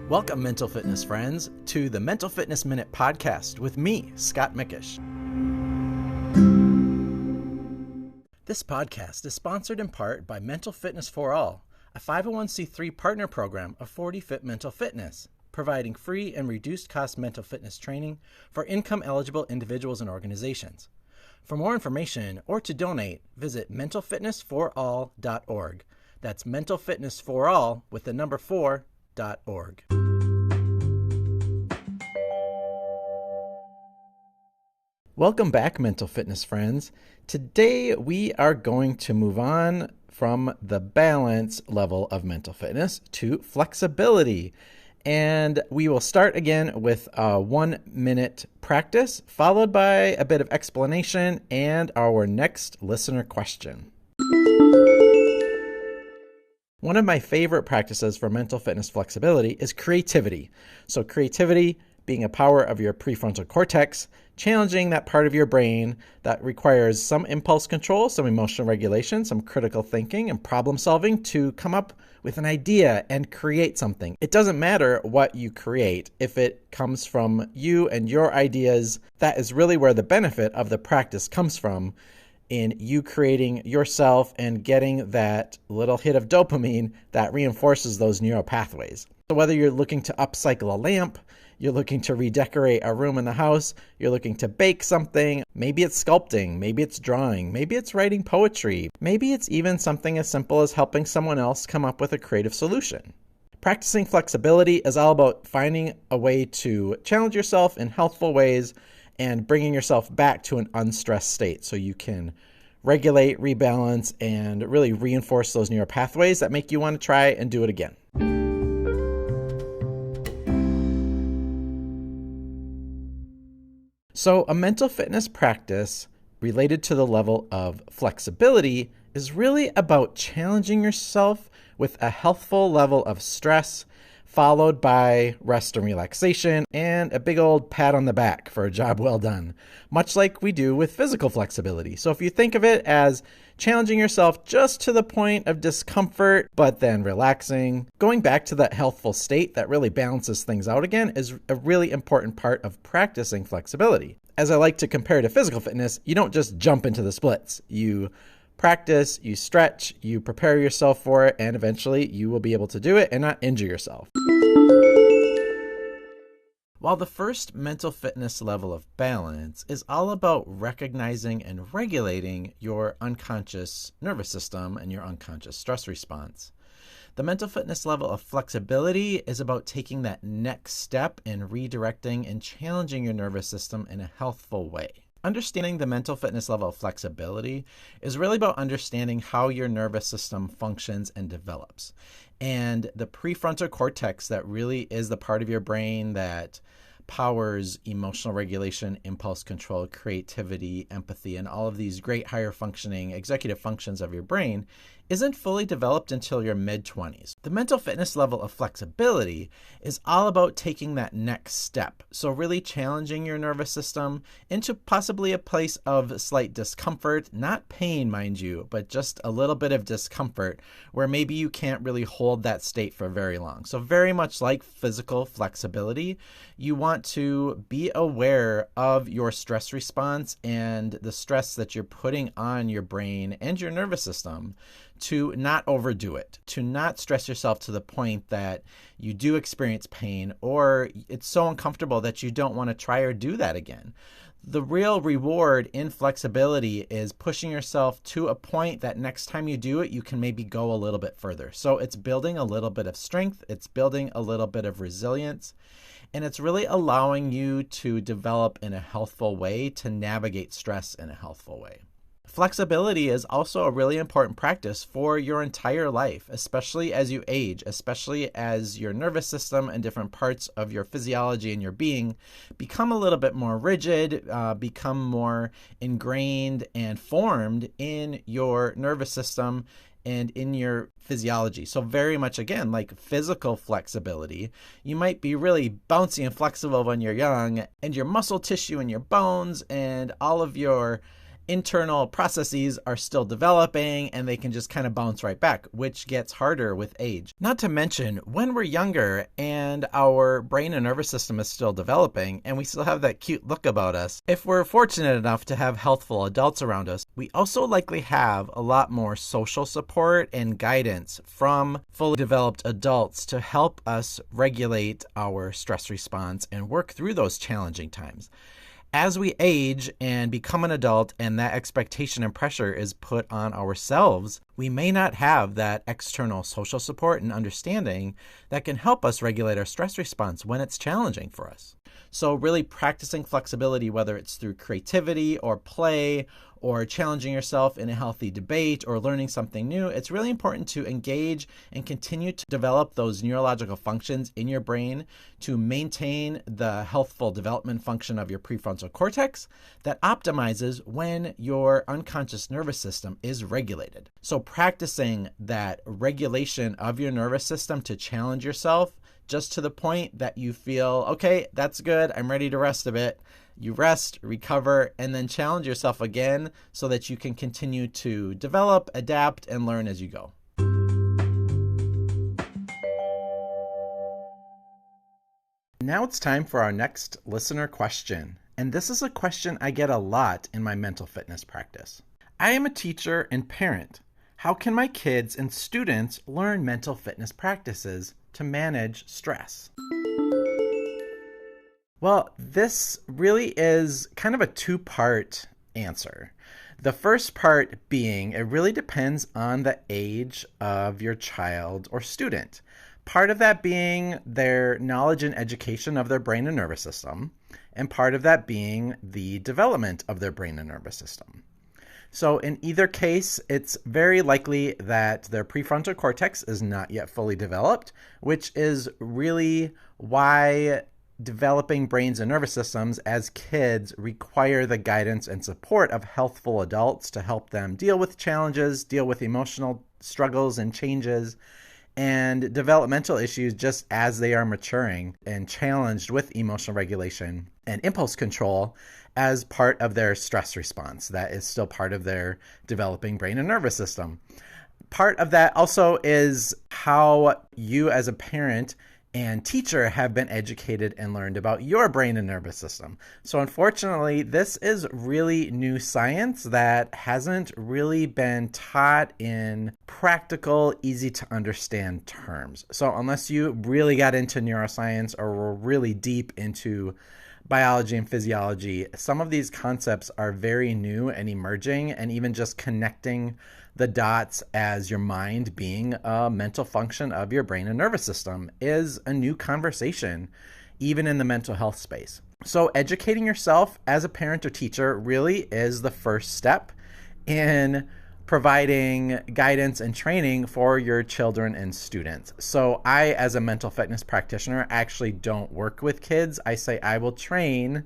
Welcome, mental fitness friends, to the Mental Fitness Minute podcast with me, Scott Mickish. This podcast is sponsored in part by Mental Fitness for All, a 501c3 partner program of 40 Fit Mental Fitness, providing free and reduced cost mental fitness training for income-eligible individuals and organizations. For more information or to donate, visit mentalfitnessforall.org. That's mentalfitnessforall with the number 4.org. Welcome back, mental fitness friends. Today we are going to move on from the balance level of mental fitness to flexibility. And we will start again with a 1-minute practice, followed by a bit of explanation and our next listener question. One of my favorite practices for mental fitness flexibility is creativity. So creativity being a power of your prefrontal cortex, challenging that part of your brain that requires some impulse control, some emotional regulation, some critical thinking and problem solving to come up with an idea and create something. It doesn't matter what you create. If it comes from you and your ideas, that is really where the benefit of the practice comes from, in you creating yourself and getting that little hit of dopamine that reinforces those neural pathways. So whether you're looking to upcycle a lamp, you're looking to redecorate a room in the house, you're looking to bake something, maybe it's sculpting, maybe it's drawing, maybe it's writing poetry, maybe it's even something as simple as helping someone else come up with a creative solution. Practicing flexibility is all about finding a way to challenge yourself in healthful ways and bringing yourself back to an unstressed state so you can regulate, rebalance, and really reinforce those neural pathways that make you want to try and do it again. So a mental fitness practice related to the level of flexibility is really about challenging yourself with a healthful level of stress, followed by rest and relaxation and a big old pat on the back for a job well done, much like we do with physical flexibility. So if you think of it as challenging yourself just to the point of discomfort, but then relaxing, going back to that healthful state that really balances things out again is a really important part of practicing flexibility. As I like to compare to physical fitness, you don't just jump into the splits. You practice, you stretch, you prepare yourself for it, and eventually you will be able to do it and not injure yourself. While the first mental fitness level of balance is all about recognizing and regulating your unconscious nervous system and your unconscious stress response, the mental fitness level of flexibility is about taking that next step in redirecting and challenging your nervous system in a healthful way. Understanding the mental fitness level of flexibility is really about understanding how your nervous system functions and develops. And the prefrontal cortex that really is the part of your brain that powers emotional regulation, impulse control, creativity, empathy, and all of these great higher functioning executive functions of your brain isn't fully developed until your mid-20s. The mental fitness level of flexibility is all about taking that next step. So really challenging your nervous system into possibly a place of slight discomfort, not pain, mind you, but just a little bit of discomfort where maybe you can't really hold that state for very long. So very much like physical flexibility, you want to be aware of your stress response and the stress that you're putting on your brain and your nervous system, to not overdo it, to not stress yourself to the point that you do experience pain or it's so uncomfortable that you don't want to try or do that again. The real reward in flexibility is pushing yourself to a point that next time you do it, you can maybe go a little bit further. So it's building a little bit of strength, it's building a little bit of resilience, and it's really allowing you to develop in a healthful way, to navigate stress in a healthful way. Flexibility is also a really important practice for your entire life, especially as you age, especially as your nervous system and different parts of your physiology and your being become a little bit more rigid, become more ingrained and formed in your nervous system and in your physiology. So very much, again, like physical flexibility, you might be really bouncy and flexible when you're young, and your muscle tissue and your bones and all of your internal processes are still developing and they can just kind of bounce right back, which gets harder with age. Not to mention, when we're younger and our brain and nervous system is still developing and we still have that cute look about us, if we're fortunate enough to have healthful adults around us, we also likely have a lot more social support and guidance from fully developed adults to help us regulate our stress response and work through those challenging times. As we age and become an adult and that expectation and pressure is put on ourselves, we may not have that external social support and understanding that can help us regulate our stress response when it's challenging for us. So really practicing flexibility, whether it's through creativity or play or challenging yourself in a healthy debate or learning something new, it's really important to engage and continue to develop those neurological functions in your brain to maintain the healthful development function of your prefrontal cortex that optimizes when your unconscious nervous system is regulated. So practicing that regulation of your nervous system to challenge yourself just to the point that you feel, okay, that's good, I'm ready to rest a bit. You rest, recover, and then challenge yourself again so that you can continue to develop, adapt, and learn as you go. Now it's time for our next listener question. And this is a question I get a lot in my mental fitness practice. I am a teacher and parent. How can my kids and students learn mental fitness practices to manage stress? Well, this really is kind of a two-part answer. The first part being it really depends on the age of your child or student. Part of that being their knowledge and education of their brain and nervous system, and part of that being the development of their brain and nervous system. So in either case, it's very likely that their prefrontal cortex is not yet fully developed, which is really why developing brains and nervous systems as kids require the guidance and support of healthful adults to help them deal with challenges, deal with emotional struggles and changes, and developmental issues just as they are maturing and challenged with emotional regulation and impulse control as part of their stress response. That is still part of their developing brain and nervous system. Part of that also is how you as a parent and teacher have been educated and learned about your brain and nervous system. So unfortunately, this is really new science that hasn't really been taught in practical, easy to understand terms. So unless you really got into neuroscience or were really deep into biology and physiology, some of these concepts are very new and emerging, and even just connecting the dots as your mind being a mental function of your brain and nervous system is a new conversation, even in the mental health space. So educating yourself as a parent or teacher really is the first step in providing guidance and training for your children and students. So I, as a mental fitness practitioner, actually don't work with kids. I say I will train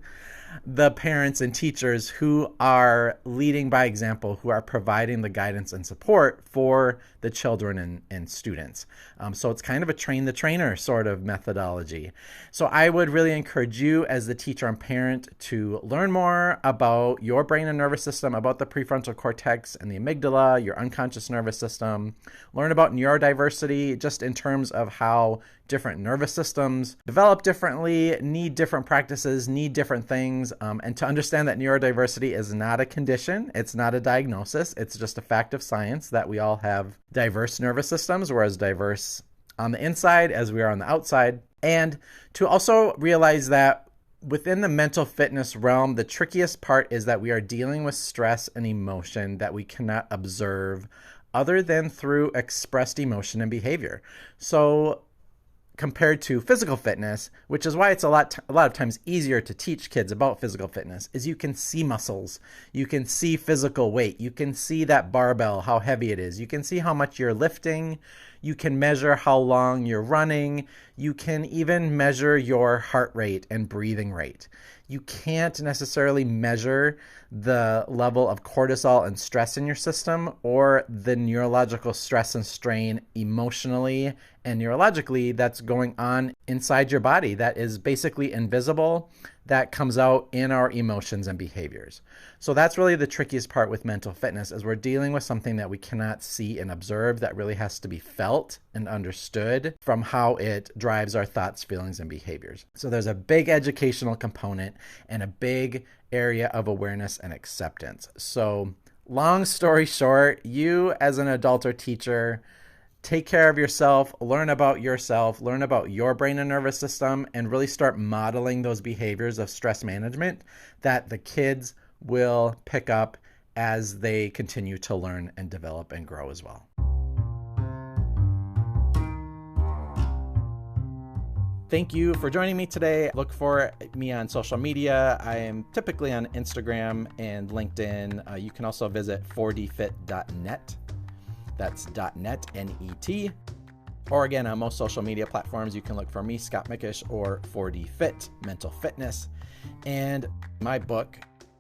the parents and teachers who are leading by example, who are providing the guidance and support for the children and students. So it's kind of a train the trainer sort of methodology. So I would really encourage you as the teacher and parent to learn more about your brain and nervous system, about the prefrontal cortex and the amygdala, your unconscious nervous system. Learn about neurodiversity just in terms of how different nervous systems develop differently, need different practices, need different things, and to understand that neurodiversity is not a condition, it's not a diagnosis, it's just a fact of science that we all have diverse nervous systems. We're as diverse on the inside as we are on the outside. And to also realize that within the mental fitness realm, the trickiest part is that we are dealing with stress and emotion that we cannot observe other than through expressed emotion and behavior. So compared to physical fitness, which is why it's a lot of times easier to teach kids about physical fitness, is you can see muscles, you can see physical weight, you can see that barbell, how heavy it is, you can see how much you're lifting, you can measure how long you're running, you can even measure your heart rate and breathing rate. You can't necessarily measure the level of cortisol and stress in your system or the neurological stress and strain emotionally and neurologically that's going on inside your body that is basically invisible, that comes out in our emotions and behaviors. So that's really the trickiest part with mental fitness, is we're dealing with something that we cannot see and observe, that really has to be felt and understood from how it drives our thoughts, feelings, and behaviors. So there's a big educational component and a big area of awareness and acceptance. So long story short, you as an adult or teacher, take care of yourself, learn about your brain and nervous system, and really start modeling those behaviors of stress management that the kids will pick up as they continue to learn and develop and grow as well. Thank you for joining me today. Look for me on social media. I am typically on Instagram and LinkedIn. You can also visit 4dfit.net. That's .net, N-E-T. Or again, on most social media platforms, you can look for me, Scott Mickish, or 4D Fit, Mental Fitness. And my book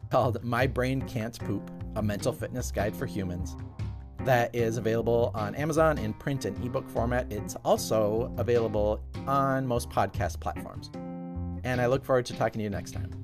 called My Brain Can't Poop, A Mental Fitness Guide for Humans, that is available on Amazon in print and ebook format. It's also available on most podcast platforms. And I look forward to talking to you next time.